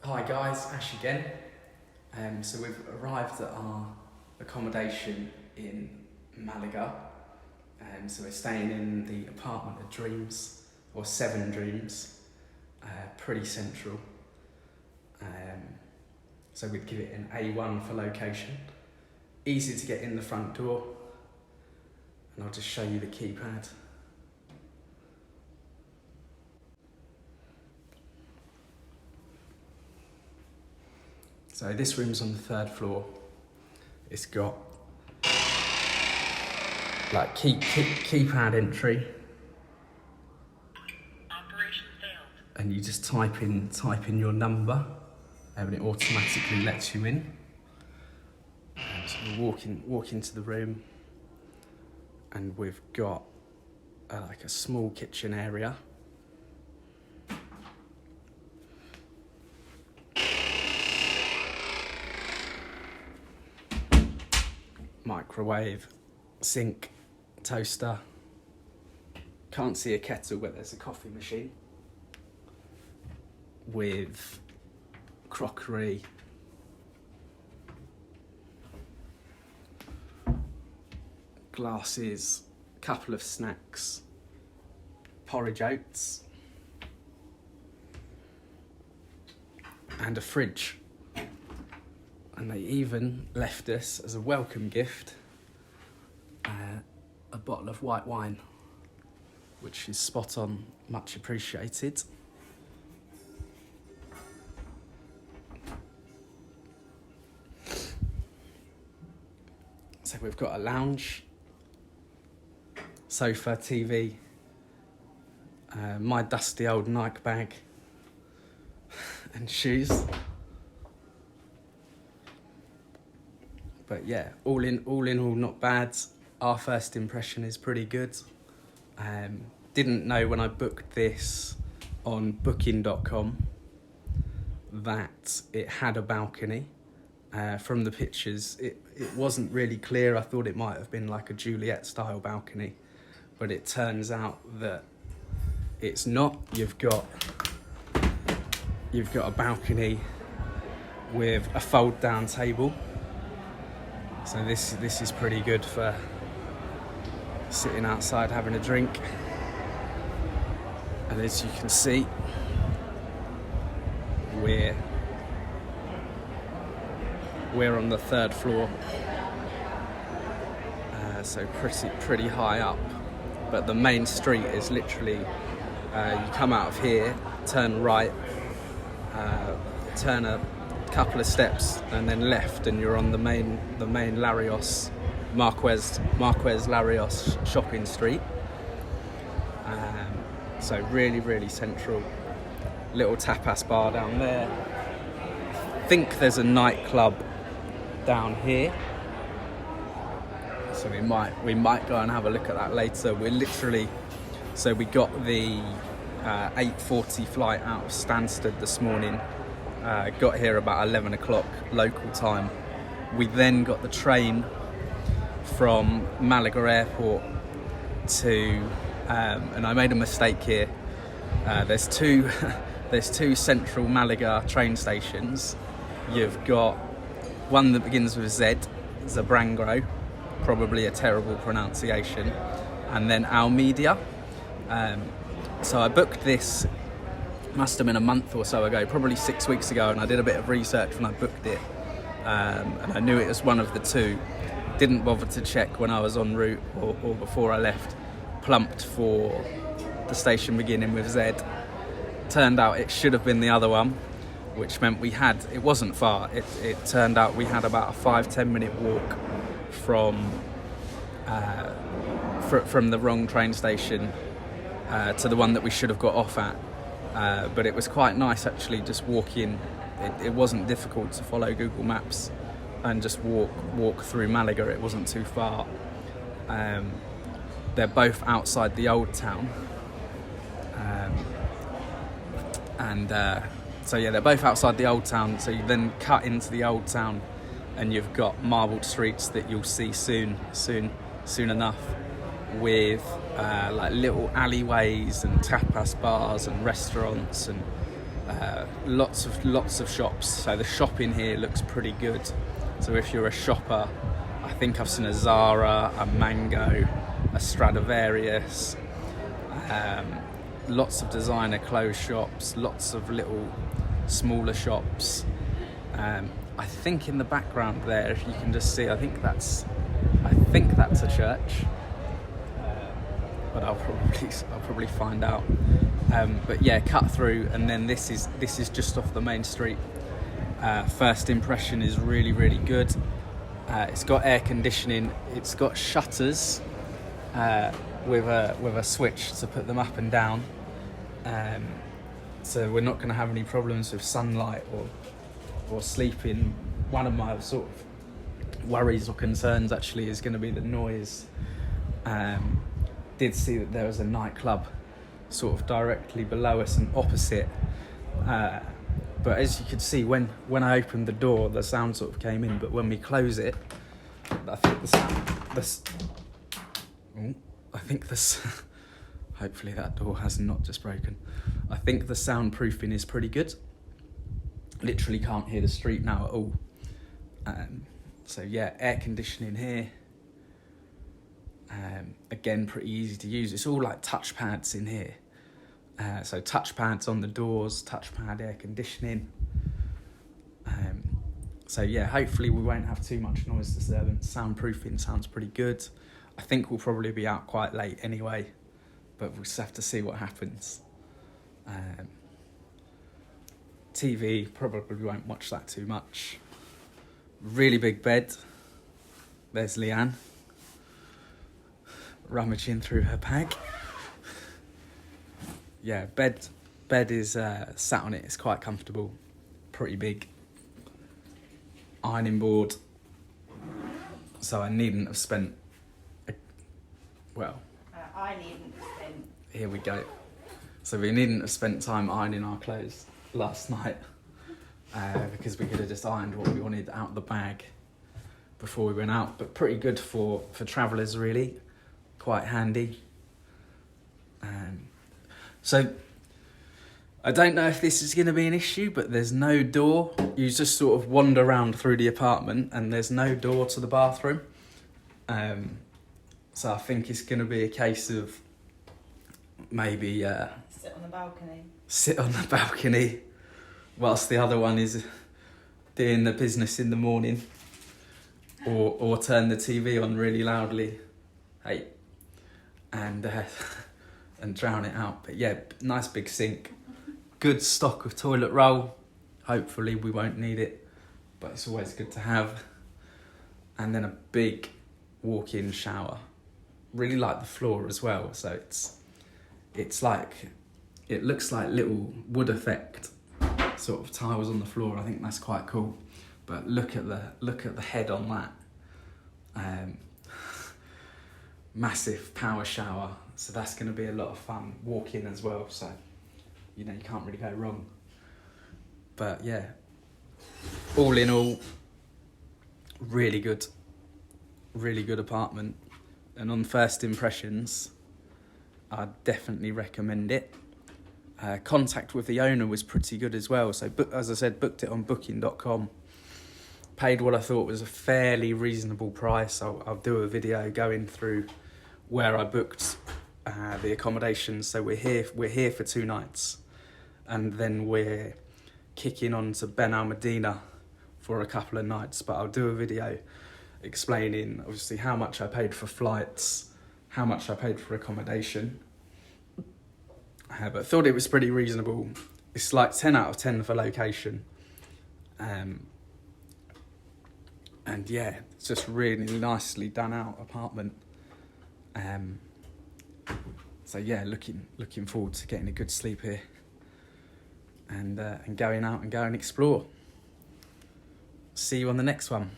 Hi guys, Ash again. So we've arrived at our accommodation in Malaga. So we're staying in the apartment of dreams, or 7 dreams, pretty central. So we'd give it an A1 for location. Easy to get in the front door, and I'll just show you the keypad. So this room's on the 3rd floor. It's got like keypad entry. Operation failed. And you just type in your number, and it automatically lets you in. And so we walk into the room, and we've got like a small kitchen area. Microwave, sink, toaster. Can't see a kettle, but there's a coffee machine with crockery, glasses, couple of snacks, porridge oats, and a fridge. And they even left us, as a welcome gift, a bottle of white wine, which is spot on, much appreciated. So we've got a lounge, sofa, TV, my dusty old Nike bag, and shoes. But yeah, all in all, not bad. Our first impression is pretty good. Didn't know when I booked this on booking.com that it had a balcony. From the pictures, it wasn't really clear. I thought it might have been like a Juliet-style balcony, but it turns out that it's not. You've got a balcony with a fold-down table. So this is pretty good for sitting outside having a drink. And as you can see, we're on the 3rd floor, so pretty high up. But the main street is literally you come out of here, turn right, turn a couple of steps and then left, and you're on the main Larios, Marquez Larios shopping street. So really central. Little tapas bar down there. I think there's a nightclub down here, so we might go and have a look at that later. We got the 8:40 flight out of Stansted this morning. Got here about 11 o'clock local time. We then got the train from Malaga airport to, and I made a mistake here. There's two central Malaga train stations. You've got one that begins with Z, Zabrangro, probably a terrible pronunciation, and then Almeida. So I booked this, must have been a month or so ago, probably 6 weeks ago, and I did a bit of research when I booked it, and I knew it was one of the two. Didn't bother to check when I was en route or before I left. Plumped for the station beginning with Z. Turned out it should have been the other one, which meant it wasn't far. It turned out we had about a 5-10 minute walk from the wrong train station to the one that we should have got off at. But it was quite nice actually, just walking. It wasn't difficult to follow Google Maps and just walk through Malaga. It wasn't too far. They're both outside the old town. So yeah, they're both outside the old town. So you then cut into the old town, and you've got marbled streets that you'll see soon enough, with like little alleyways and tapas bars and restaurants and Lots of shops. So the shop in here looks pretty good. So if you're a shopper, I think I've seen a Zara, a Mango, a Stradivarius, lots of designer clothes shops, lots of little smaller shops. I think in the background there, if you can just see, I think that's a church. But I'll probably find out. But yeah, cut through, and then this is just off the main street. First impression is really, really good. It's got air conditioning. It's got shutters with a switch to put them up and down. So we're not going to have any problems with sunlight or sleeping. One of my sort of worries or concerns actually is going to be the noise. Did see that there was a nightclub sort of directly below us and opposite. But as you could see, when I opened the door, the sound sort of came in. But when we close it, I think hopefully that door has not just broken. I think the soundproofing is pretty good. Literally can't hear the street now at all. So yeah, air conditioning here. Again, pretty easy to use. It's all like touchpads in here. So touchpads on the doors, touchpad air conditioning. So yeah, hopefully we won't have too much noise disturbance. Soundproofing sounds pretty good. I think we'll probably be out quite late anyway, but we'll just have to see what happens. TV, probably won't watch that too much. Really big bed. There's Leanne rummaging through her bag. Yeah, bed is sat on it. It's quite comfortable, pretty big. Ironing board. So I needn't have spent. I needn't have spent. Here we go. So we needn't have spent time ironing our clothes last night because we could have just ironed what we wanted out the bag before we went out. But pretty good for travellers, really. Quite handy. So I don't know if this is going to be an issue, but there's no door. You just sort of wander around through the apartment and there's no door to the bathroom. So I think it's going to be a case of maybe sit on the balcony whilst the other one is doing the business in the morning, or turn the TV on really loudly, and drown it out. But yeah, nice big sink, good stock of toilet roll. Hopefully we won't need it, but it's always good to have. And then a big walk-in shower. Really like the floor as well. So it's like, it looks like little wood effect sort of tiles on the floor. I think that's quite cool. But look at the head on that. Massive power shower. So that's going to be a lot of fun. Walk in as well. So, you can't really go wrong. But yeah, all in all, really good apartment. And on first impressions, I'd definitely recommend it. Contact with the owner was pretty good as well. So, as I said, booked it on booking.com. Paid what I thought was a fairly reasonable price. I'll do a video going through where I booked the accommodation. So we're here for 2 nights, and then we're kicking on to Ben Al Medina for a couple of nights. But I'll do a video explaining obviously how much I paid for flights, how much I paid for accommodation. But thought it was pretty reasonable. It's like 10 out of 10 for location. And yeah, it's just really nicely done out apartment. So yeah, looking forward to getting a good sleep here and going out and go and explore. See you on the next one.